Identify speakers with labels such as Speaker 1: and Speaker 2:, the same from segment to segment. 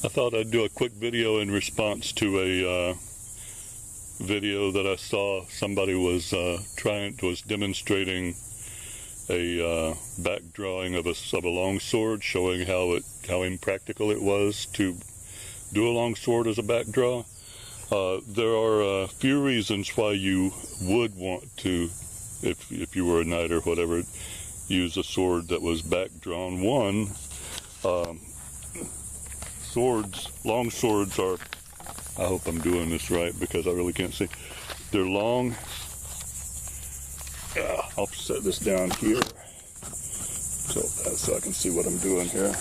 Speaker 1: I thought I'd do a quick video in response to a video that I saw. Somebody was demonstrating a back drawing of a long sword, showing how impractical it was to do a long sword as a back draw. There are a few reasons why you would want to, if you were a knight or whatever, use a sword that was back drawn. One, long swords are, I hope I'm doing this right because I really can't see. They're long. I'll set this down here so I can see what I'm doing here.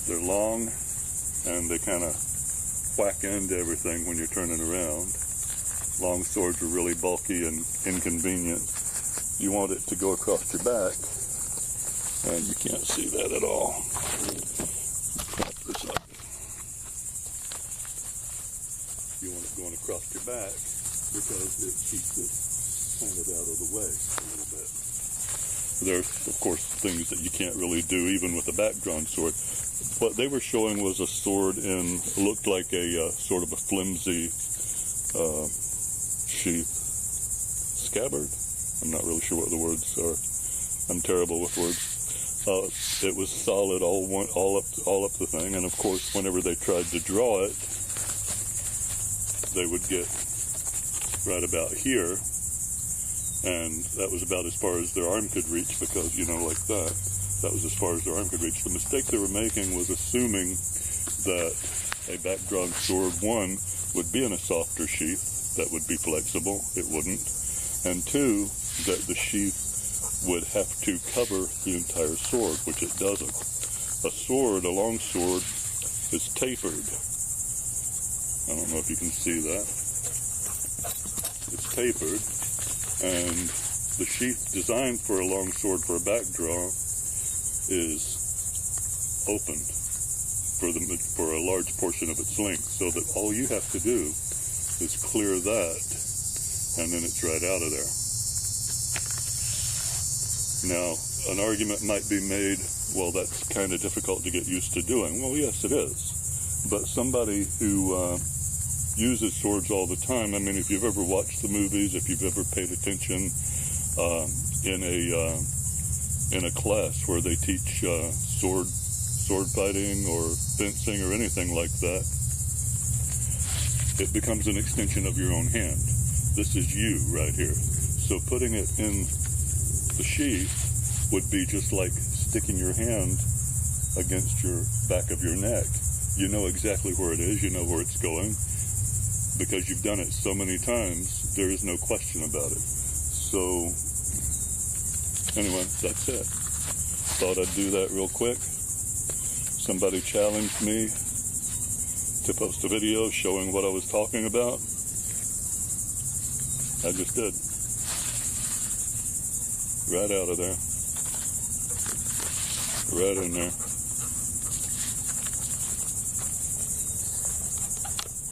Speaker 1: They're long and they kind of whack into everything when you're turning around. Long swords are really bulky and inconvenient. You want it to go across your back, and you can't see that at all. Prop this up. You want it going across your back because it keeps it kind of out of the way a little bit. There's, of course, things that you can't really do even with a back-drawn sword. What they were showing was a sword looked like a sort of a flimsy sheath. Scabbard? I'm not really sure what the words are. I'm terrible with words. It was solid all up the thing, and of course, whenever they tried to draw it, they would get right about here, and that was about as far as their arm could reach, because, you know, like that. That was as far as their arm could reach. The mistake they were making was assuming that a back-drawn sword, one, would be in a softer sheath that would be flexible. It wouldn't. And two, that the sheath would have to cover the entire sword, which it doesn't. A long sword, is tapered. I don't know if you can see that. It's tapered, and the sheath designed for a long sword for a back draw is opened for a large portion of its length, so that all you have to do is clear that, and then it's right out of there. Now, an argument might be made, well, that's kind of difficult to get used to doing. Well, yes, it is. But somebody who uses swords all the time, I mean, if you've ever watched the movies, if you've ever paid attention in a class where they teach sword fighting or fencing or anything like that, it becomes an extension of your own hand. This is you right here. So putting it in the sheath would be just like sticking your hand against your back of your neck. You know exactly where it is, you know where it's going, because you've done it so many times, there is no question about it. So, anyway, that's it. Thought I'd do that real quick. Somebody challenged me to post a video showing what I was talking about. I just did. Right out of there. Right in there.